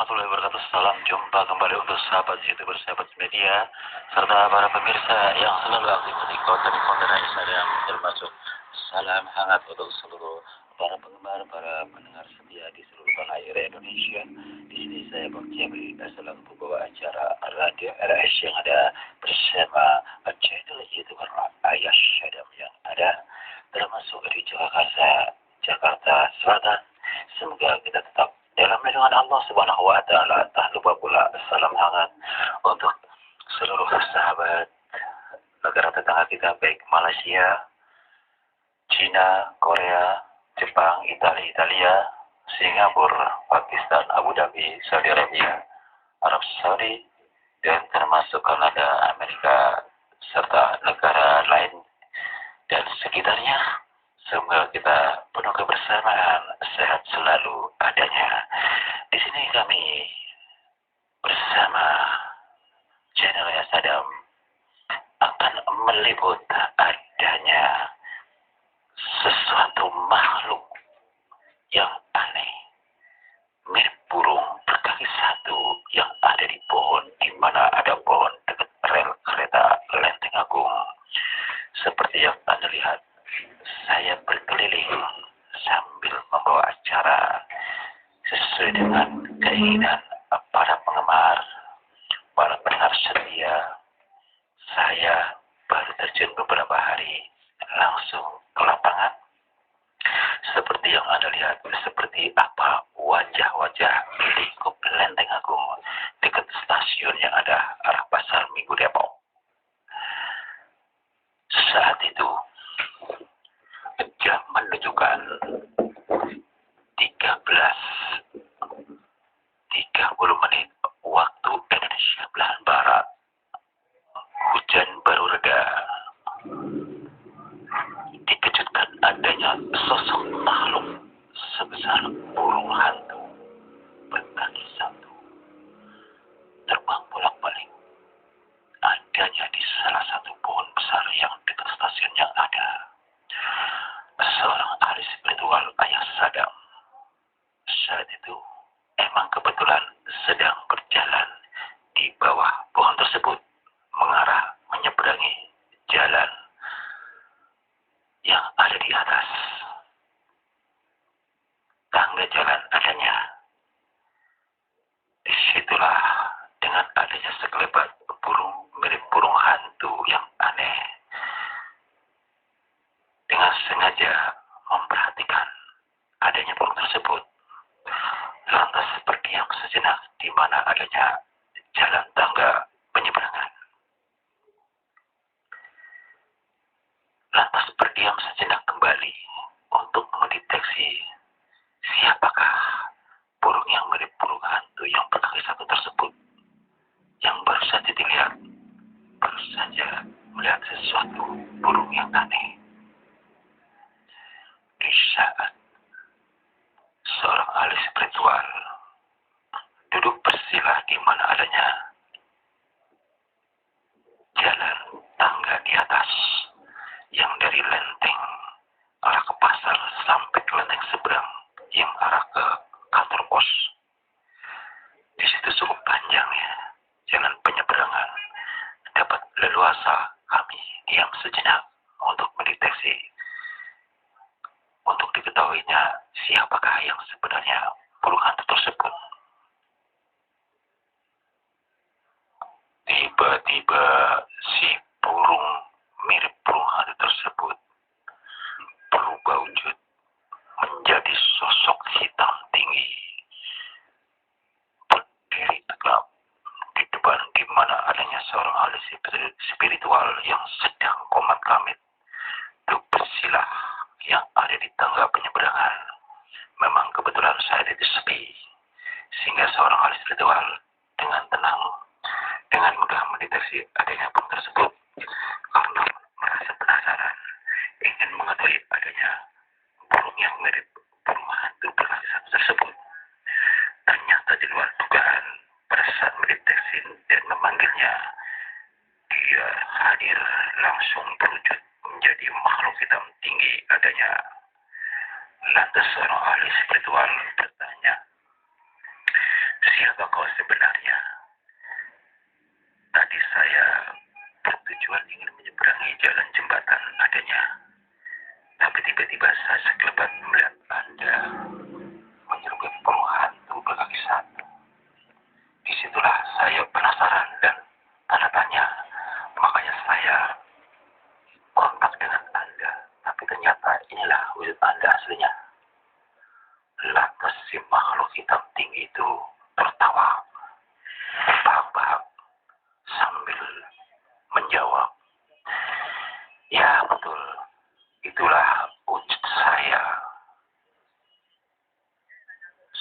warahmatullahi wabarakatuh. Salam jumpa kembali untuk sahabat YouTuber, sahabat media, serta para pemirsa yang selalu aktif di konten-konten Instagram, termasuk salam hangat untuk seluruh para penggemar, para pendengar setia di seluruh tanah air Indonesia. Di sini saya Bang Jemri, selalu membawa acara Radio RS yang ada bersama channel YouTuber Ayah Syadam yang ada termasuk di Jakarta Selatan. Semoga kita tetap dalam lindungan Allah Subhanahu wa taala. Tak lupa pula salam hangat untuk seluruh sahabat negara tetangga kita, baik Malaysia, China, Korea, Jepang, Italia, Singapura, Pakistan, Abu Dhabi, Saudi Arabia, Arab Saudi, dan termasuk Kanada, Amerika, serta negara lain dan sekitarnya. Semoga kita penuh kebersamaan, sehat selalu adanya. Di sini kami bersama channel Sadam akan meliput adanya sesuatu makhluk yang aneh, mirip burung berkaki satu yang ada di pohon, di mana ada pohon dekat rel kereta Lenteng Agung. Seperti yang Anda lihat, saya berkeliling sambil membawa acara sesuai dengan keinginan para penggemar, para pendengar setia. Saya baru terjun beberapa hari langsung ke lapangan. Seperti yang Anda lihat, seperti apa wajah-wajah lingkup Lenteng Agung dekat stasiun yang ada arah Pasar Minggu Depok. Saat itu jam menunjukkan 13.30 menit waktu Indonesia belahan barat. Hujan baru reda. Dikejutkan adanya sosok makhluk sebesar burung hantu berkaki satu terbang bolak-balik. Adanya di salah satu pohon besar yang dekat stasiun yang ada. Seorang ahli spiritual Ayah Sadam saat itu emang kebetulan sedang berjalan di bawah pohon tersebut mengarah menyeberangi jalan yang ada di atas. Tangga jalan adanya. Disitulah dengan adanya sekelebat burung mirip burung hantu yang aneh, dengan sengaja memperhatikan adanya burung tersebut, lantas berdiam sejenak di mana adanya jalan tangga penyeberangan. Lantas berdiam sejenak kembali untuk mendeteksi siapakah burung yang mirip burung hantu yang berkaki satu tersebut, yang baru saja dilihat, baru saja melihat sesuatu burung yang aneh. Di saat seorang ahli spiritual duduk bersila di mana adanya jalan tangga di atas yang dari lenteng arah ke pasar sampai ke lenteng seberang yang arah ke kantor pos. Di situ cukup panjang ya jalan penyeberangan. Dapat leluasa kami diam sejenak untuk mendeteksi, untuk diketahuinya siapakah yang sebenarnya burung hantu tersebut. Tiba-tiba si burung mirip burung hantu tersebut berubah wujud menjadi sosok hitam tinggi, berdiri tegap di depan di mana adanya seorang ahli spiritual yang sedang komat kamit duduk bersila yang ada di tangga penyeberangan. Memang kebetulan saat itu sepi, sehingga seorang ahli spiritual dengan tenang, dengan mudah mendeteksi adanya burung tersebut karena merasa penasaran, ingin mengetahui adanya burung yang mirip burung hantu berkaki satu tersebut. Ternyata di luar dugaan, pada saat mendeteksi dan memanggilnya, dia hadir langsung berwujud menjadi makhluk hitam tinggi adanya. Lantas seorang ahli spiritual bertanya, siapa kau sebenarnya? Tadi saya bertujuan ingin menyeberangi jalan jembatan adanya, tapi tiba-tiba saya sekelebat melihat Anda menyerupai penuh hantu berkaki satu. Disitulah saya penasaran dan tanda tanya. Makanya saya kontak dengan Anda, tapi ternyata inilah wujud Anda aslinya. Lantas si makhluk hitam tinggi itu tertawa terbahak-bahak sambil menjawab, "Ya betul, itulah wujud saya.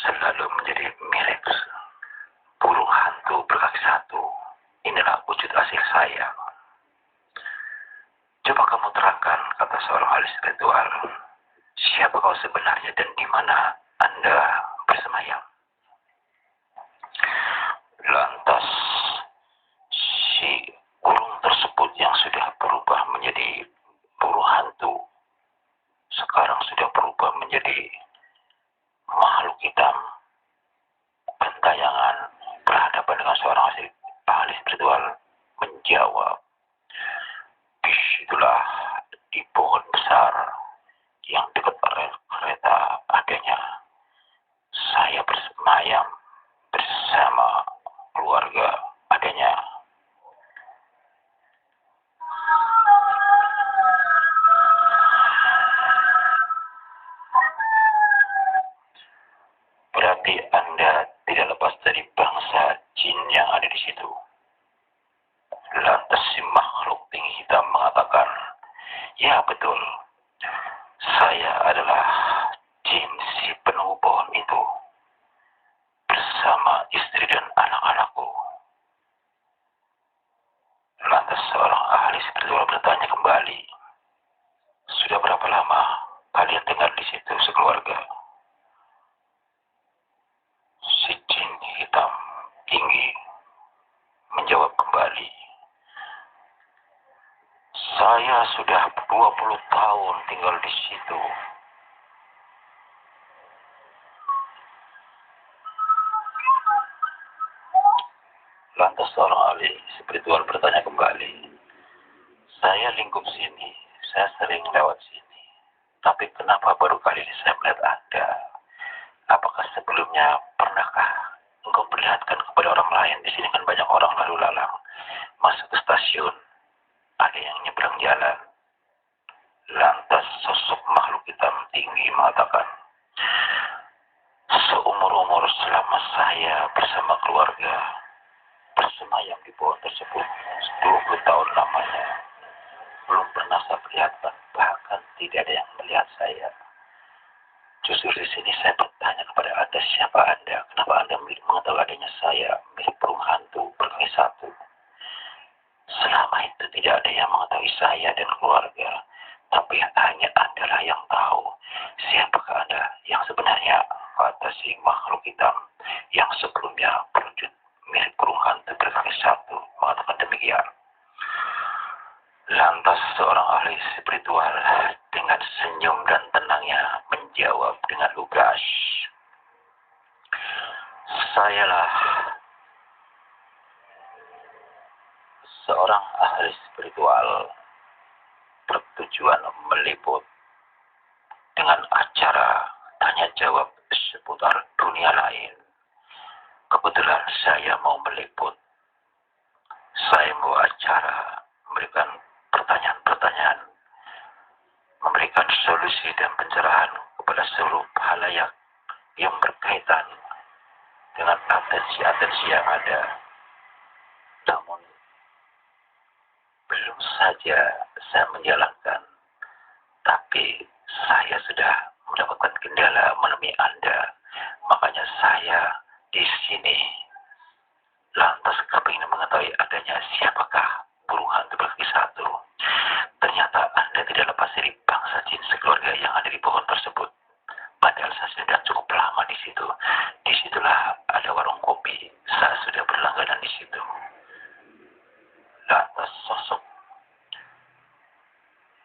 Selalu menjadi milik burung hantu berkaki satu. Inilah wujud asli saya." Coba kamu terangkan, kata seorang ahli spiritual, siapa kau sebenarnya dan di mana Anda bersemayam? Lantas si burung tersebut yang sudah berubah menjadi burung hantu sekarang sudah berubah menjadi makhluk hitam gentayangan berhadapan dengan seorang ahli spiritual menjawab, "Disitulah di pohon besar yang dekat rel kereta adanya. Saya bersemayam bersama keluarga adanya." Berarti Anda tidak lepas dari bangsa jin yang ada di situ. Lantas si makhluk tinggi hitam mengatakan, "Ya betul, saya adalah jin si penunggu pohon itu bersama istri dan anak-anakku." Lantas seorang ahli spiritual bertanya kembali, "Sudah berapa lama kalian tinggal di situ sekeluarga?" Si jin hitam tinggi menjawab kembali, "Saya sudah 20 tahun tinggal di situ." Lantas seorang ahli spiritual bertanya kembali, "Saya lingkup sini, saya sering lewat sini. Tapi kenapa baru kali ini saya melihat Anda? Apakah sebelumnya pernahkah engkau perlihatkan kepada orang lain? Di sini kan banyak orang lalu lalang masuk ke stasiun, ada yang nyebrang jalan." Lantas sosok makhluk hitam tinggi mengatakan, "Seumur-umur selama saya bersama keluarga bersemayam di pohon tersebut 20 tahun lamanya, belum pernah saya perlihatkan, bahkan tidak ada yang melihat saya. Justru di sini saya bertanya kepada Anda, siapa Anda? Kenapa Anda mengetahui adanya saya milik burung hantu berkaki satu? Selama itu tidak ada yang mengetahui saya dan keluarga, tapi hanya Anda lah yang tahu siapakah Anda yang sebenarnya," kata si makhluk hitam yang sebelumnya berwujud mirip burung hantu berkaki satu mengatakan demikian. Lantas seorang ahli spiritual dengan senyum dan tenangnya menjawab dengan lugas, "Sayalah seorang ahli spiritual bertujuan meliput dengan acara tanya jawab seputar dunia lain. Kebetulan saya mau meliput. Saya mau acara memberikan pertanyaan-pertanyaan, memberikan solusi dan pencerahan kepada seluruh halayak yang berkaitan dengan atensi-atensi yang ada. Namun belum saja saya menjalankan, tapi saya sudah mendapatkan kendala menemui Anda. Makanya saya di sini. Lantas kami ingin mengetahui adanya siapakah burung hantu berkaki satu. Ternyata Anda tidak lepas dari bangsa jin sekeluarga yang ada di pohon tersebut. Padahal saya sudah cukup lama di situ. Disitulah ada warung kopi. Saya sudah berlangganan di situ." Lantas sosok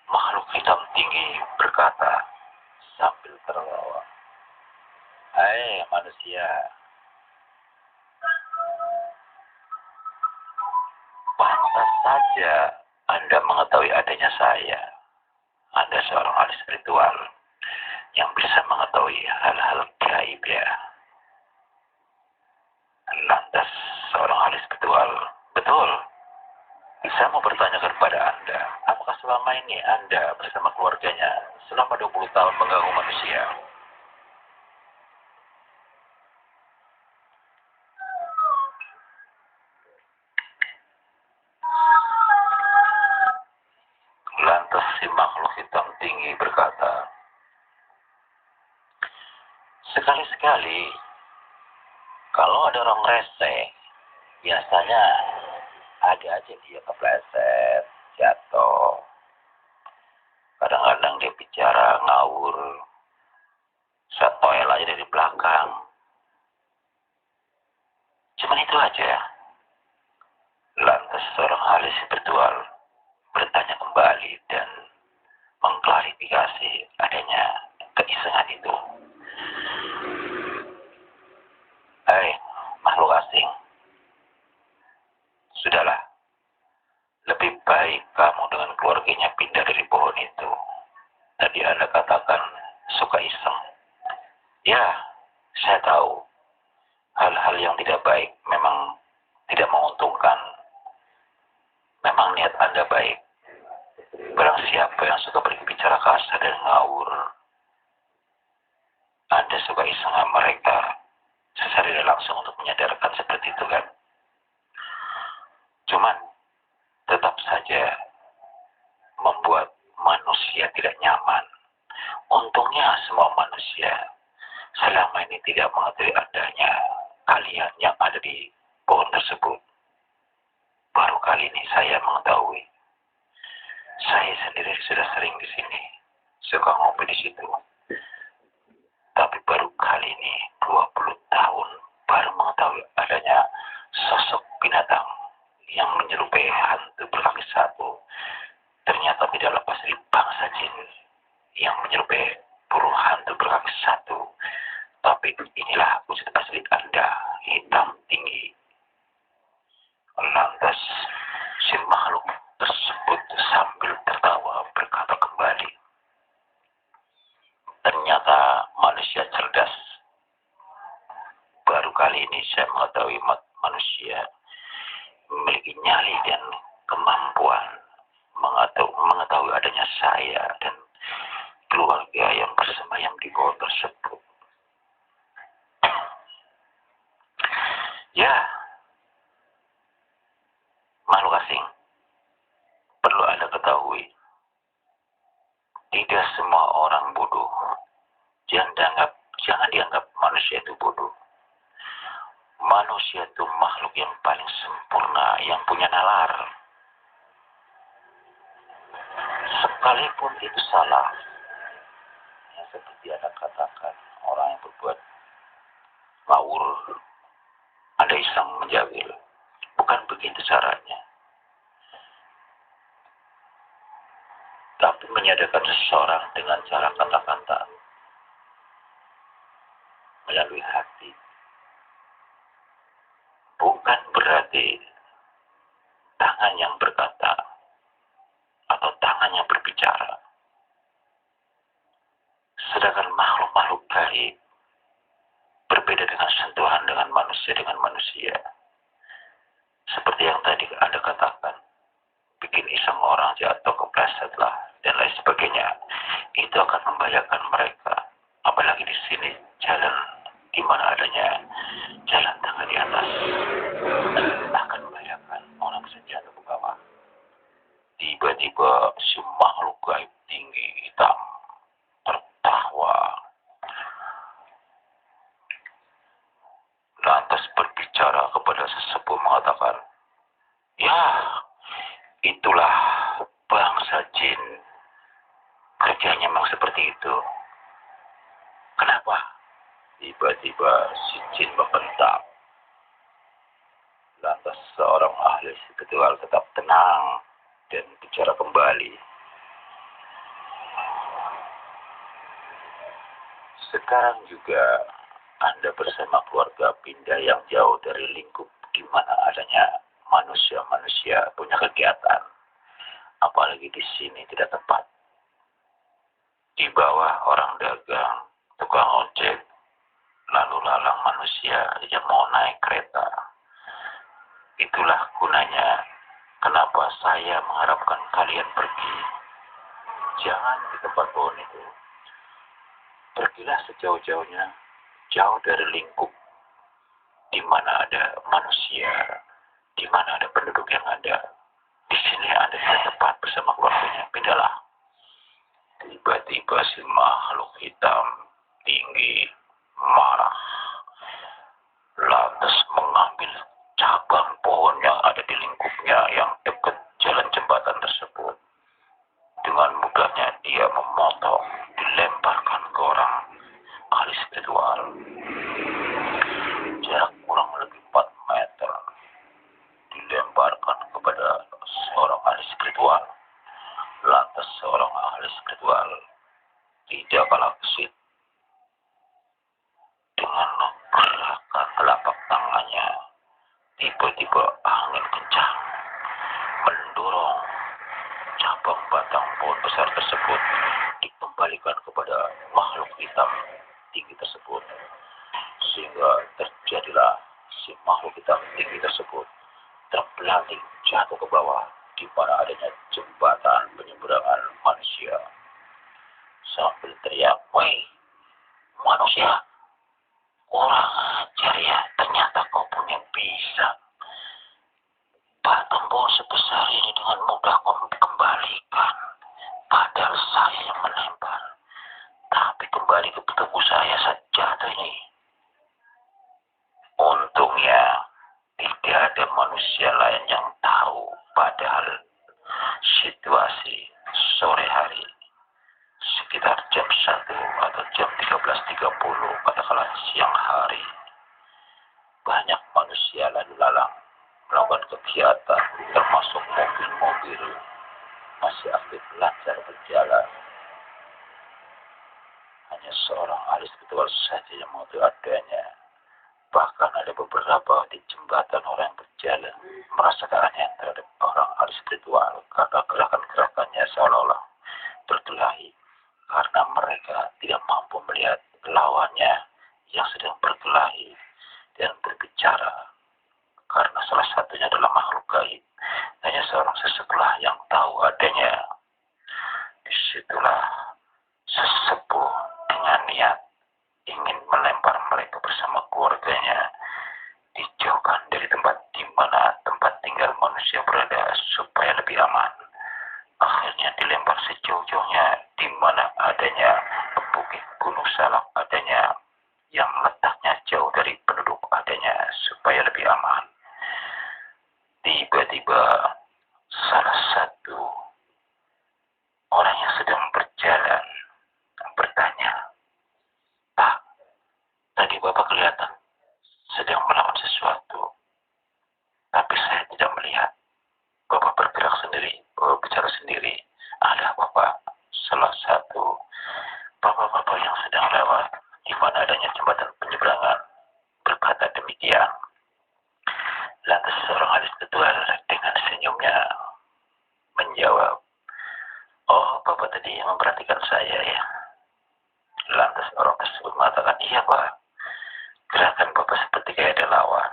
makhluk hitam tinggi berkata sambil tertawa, "Hai manusia, Bisa saja Anda mengetahui adanya saya. Anda seorang ahli spiritual yang bisa mengetahui hal-hal gaib ya. Lantas seorang ahli spiritual, betul, saya mau bertanyakan kepada Anda, apakah selama ini Anda bersama keluarganya selama 20 tahun mengganggu manusia? Lantas si makhluk hitam tinggi berkata, sekali-sekali kalau ada orang rese, biasanya ada aja dia kepleset, jatuh. Kadang-kadang dia bicara ngawur, satoel aja dari belakang. Cuman itu aja. Lantas seorang ahli spiritual bertanya kembali dan mengklarifikasi adanya keisengan itu. Hai, makhluk asing. Sudahlah, lebih baik kamu dengan keluarganya pindah dari pohon itu. Tadi Anda katakan suka iseng. Ya, saya tahu. Hal-hal yang tidak baik memang tidak menguntungkan. Memang niat Anda baik. Barang siapa yang suka berbicara kasar dan ngawur, Anda suka iseng sama mereka secara tidak langsung untuk menyadarkan seperti itu kan. Cuman tetap saja membuat manusia tidak nyaman. Untungnya semua manusia selama ini tidak mengetahui adanya kalian yang ada di pohon tersebut. Baru kali ini saya mengetahui. Saya sendiri sudah sering di sini, suka ngopi di situ. Tapi baru kali ini 20 tahun baru mengetahui adanya sosok binatang yang menyerupai hantu berkaki satu. Ternyata tidak lepas dari bangsa jin yang menyerupai burung hantu berkaki satu. Tapi inilah wujud asli Anda, hitam tinggi. Lantas si makhluk tersebut sambil tertawa berkata kembali, ternyata manusia cerdas. Baru kali ini saya mengetahui manusia memiliki nyali dan kemampuan mengetahui adanya saya dan keluarga yang bersemayam di pohon tersebut. Ya, makhluk asing, perlu Anda ketahui, tidak semua orang bodoh. Jangan dianggap manusia itu bodoh. Manusia itu makhluk yang paling sempurna, yang punya nalar. Sekalipun itu salah, yang seperti Anda katakan, orang yang berbuat ngawur, Anda iseng menjawil. Bukan begitu caranya. Tapi menyadarkan seseorang dengan cara kata-kata, melalui hati. Bukan berarti tangan yang berkata atau tangan yang berbicara. Sedangkan makhluk-makhluk gaib berbeda dengan sentuhan dengan manusia. Seperti yang tadi Anda katakan, bikin iseng orang jatuh kepleset lah dan lain sebagainya. Itu akan membahayakan mereka. Apalagi di sini jalan di mana adanya jalan tangga di atas akan membahayakan orang bisa jatuh ke bawah. Tiba-tiba si makhluk gaib tinggi hitam tertawa, lantas berbicara kepada sesepuh mengatakan, ya, itulah bangsa jin. Kerjanya memang seperti itu. Kenapa? Tiba-tiba si jin membentak. Lantas seorang ahli spiritual tetap tenang dan bicara kembali. Sekarang juga Anda bersama keluarga pindah yang jauh dari lingkup di mana adanya manusia-manusia punya kegiatan pergi di sini tidak tepat. Di bawah orang dagang, tukang ojek, lalu lalang manusia yang mau naik kereta. Itulah gunanya kenapa saya mengharapkan kalian pergi. Jangan di tempat pohon itu. Pergilah sejauh-jauhnya, jauh dari lingkup di mana ada manusia, di mana ada penduduk yang ada. Di sini Anda tidak tepat bersama keluarganya. Pindahlah. Tiba-tiba si makhluk hitam tinggi marah, lantas mengambil cabang pohon yang ada di lingkupnya yang dekat jalan jembatan tersebut. Dengan mudahnya dia memotong, dilemparkan ke orang ahli spiritual. Jarak kurang lebih 4 meter. Dilemparkan kepada seorang ahli spiritual. Lantas seorang ahli spiritual tidak kalah gesit dengan menggerakkan telapak tangannya. Tiba-tiba angin kencang mendorong cabang batang pohon besar tersebut dikembalikan kepada makhluk hitam tinggi tersebut, sehingga terjadilah si makhluk hitam tinggi tersebut terpelanting jatuh ke bawah di mana adanya jembatan penyeberangan manusia. Sambil teriak, "Woi, manusia, kurang ajar ya, ternyata kau punya bisa. Batang pohon sebesar ini dengan mudah kau kembalikan. Padahal saya yang melempar. Tapi kembali ke tubuh saya saat jatuh ini. Untungnya tidak ada manusia lain yang tahu, padahal situasi sore hari sekitar jam 1 atau jam 13.30, katakanlah siang hari, banyak manusia lalu lalang melakukan kegiatan, termasuk mobil-mobil masih aktif lancar berjalan. Hanya seorang ahli spiritual saja yang mengetahui adanya. Bahkan ada beberapa di jembatan orang yang berjalan merasa keanehan terhadap orang ahli spiritual karena gerakan-gerakannya seolah-olah berkelahi, karena mereka tidak mampu melihat lawannya yang sedang berkelahi dan berbicara, karena salah satunya adalah makhluk gaib. Hanya seorang sesepuh yang tahu adanya. Disitulah sesepuh dengan niat ingin melempar mereka bersama keluarganya dijauhkan dari tempat di mana tempat tinggal manusia berada supaya lebih aman. Akhirnya dilempar sejauh-jauhnya di mana adanya bukit gunung salak adanya yang letaknya jauh dari penduduk adanya supaya lebih aman. Tiba-tiba salah satu orang yang sedang berjalan bertanya, "Pak, tadi Bapak kelihatan sedang melawan sesuatu, tapi saya tidak melihat. Bapak bergerak sendiri, Bapak bicara sendiri. Ada apa, Pak?" Salah satu bapak-bapak yang sedang lewat di mana adanya jembatan penyeberangan berkata demikian. Lantas seorang ahli spiritual dengan senyumnya menjawab, "Oh, Bapak tadi memperhatikan saya ya." Lantas orang tersebut mengatakan, "Iya, Pak. Gerakan Bapak seperti kayak ada lawan.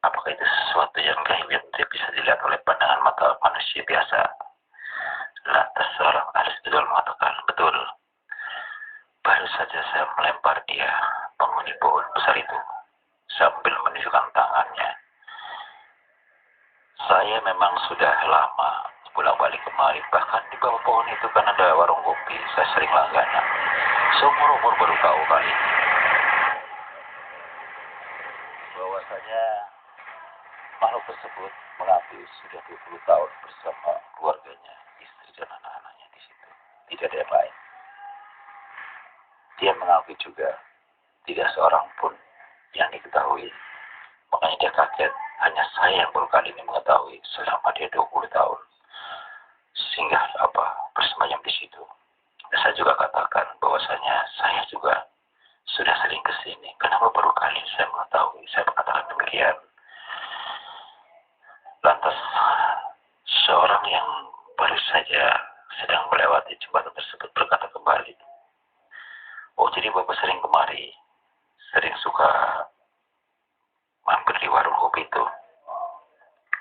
Apakah itu sesuatu yang gaib yang tidak bisa dilihat oleh pandangan mata manusia biasa?" Lantas seorang ahli spiritual mengatakan, "Betul. Baru saja saya melempar dia, penghuni pohon besar itu," sambil menunjukkan tangannya. "Saya memang sudah lama bolak-balik kemari, bahkan di bawah pohon itu kan ada warung kopi, saya sering langganan. Seumur-umur baru tahu kali ini bahwasanya makhluk tersebut mengabdi sudah 20 tahun bersama keluarganya, istri dan anak-anaknya di situ. Tidak ada yang lain. Dia mengakui juga tidak seorang pun yang diketahui. Makanya dia kaget, hanya saya yang baru kali ini mengetahui selama dia 20 tahun. Sehingga bersemayam di situ. Dan saya juga katakan bahwasanya saya juga sudah sering ke sini. Kenapa baru kali ini saya mengetahui? Saya mengatakan demikian. Lantas seorang yang baru saja itu.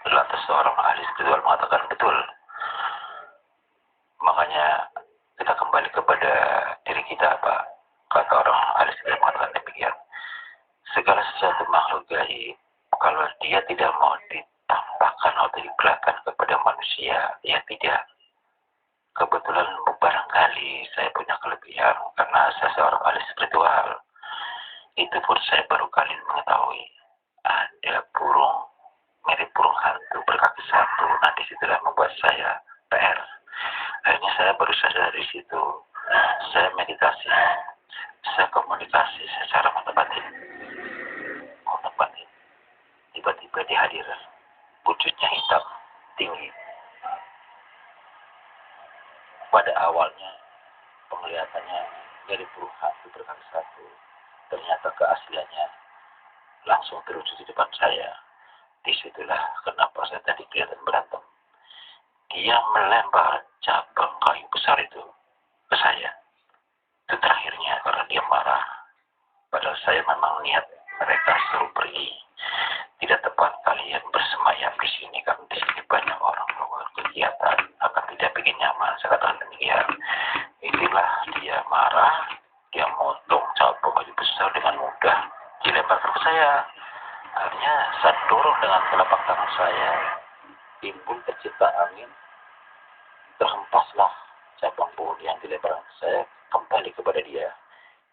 Lantas seorang ahli spiritual mengatakan betul. Makanya kita kembali kepada diri kita, Pak. Kata orang ahli spiritual mengatakan demikian. Segala sesuatu makhluk gaib, kalau dia tidak mau ditampakkan atau diperlihatkan kepada manusia, ya tidak. Kebetulan barangkali saya punya kelebihan karena saya seorang ahli spiritual. Itu pun saya baru kali mengetahui ada burung mirip burung hantu berkaki satu. Nah, disitulah membuat saya PR. Akhirnya saya baru sadar dari situ. Saya meditasi, saya komunikasi secara batin. Tiba-tiba dihadir, wujudnya hitam, tinggi. Pada awalnya penglihatannya dari burung hantu berkaki satu. Ternyata keasliannya langsung terwujud di depan saya. Disitulah kenapa saya tadi kelihatan berantem. Dia melempar cabang kayu besar itu ke saya. Itu terakhirnya karena dia marah. Padahal saya memang niat mereka suruh pergi. Tidak tepat kalian bersemayam di sini karena di sini banyak orang melakukan kegiatan akan tidak bikin nyaman. Saya katakan demikian. Itulah dia marah. Dia motong cabang kayu besar dengan mudah dilemparkan ke saya. Akhirnya saya dorong dengan telapak tangan saya, timbul tercipta angin, terhempaslah cabang pohon yang dilemparkan ke saya kembali kepada dia.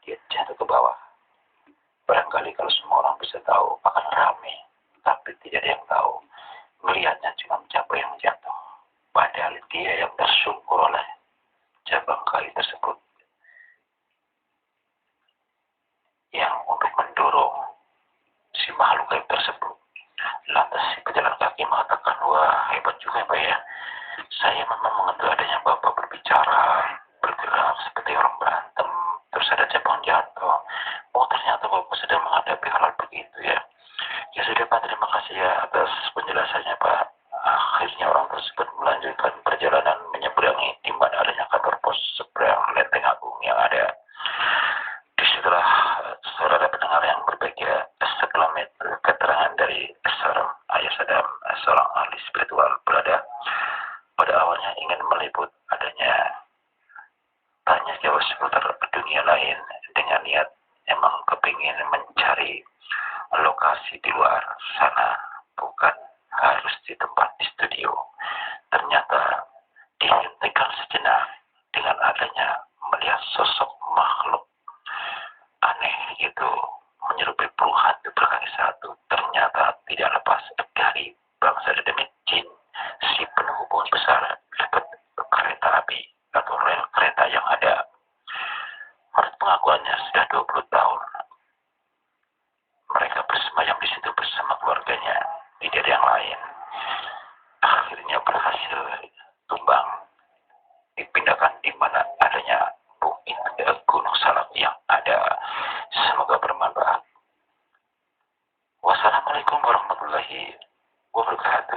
Dia jatuh ke bawah. Barangkali kalau semua orang bisa tahu akan ramai, tapi tidak ada yang tahu. Melihatnya cuma cabang yang jatuh. Padahal dia yang tersungkur oleh cabang kayu tersebut. Yang untuk mendorong si makhluk gaib tersebut. Lantas si pejalan kaki mengatakan, wah hebat juga Pak ya. Saya memang mengerti adanya Bapak berbicara, bergerak seperti orang berantem, terus ada cabang jatuh. Oh ternyata Bapak sedang menghadapi hal begitu ya. Ya sudah Pak, terima kasih ya atas penjelasannya Pak. Akhirnya orang tersebut melanjutkan perjalanan menyeberangi di mana adanya kantor pos seberang Lenteng Agung yang ada. Disitulah saudara pendengar yang berbahagia, setelah keterangan dari seorang Ayah Sadam, seorang ahli spiritual berada pada awalnya ingin meliput adanya tanya jawab seputar dunia lain dengan niat emang kepingin mencari lokasi di luar sana, bukan harus di tempat di studio. Ternyata dihentikan sejenak dengan adanya melihat sosok makhluk aneh itu menyerupai burung hantu berkaki satu. Ternyata tidak lepas dari bangsa demi jin, si penunggu pohon besar dekat kereta api atau rel kereta yang ada. Menurut pengakuannya sudah 20 tahun mereka bersemayam di situ bersama keluarganya, tidak ada yang lain. Akhirnya berhasil tumbang, dipindahkan di mana adanya Gunung Salak yang ada. Semoga bermanfaat. Wassalamualaikum warahmatullahi wabarakatuh.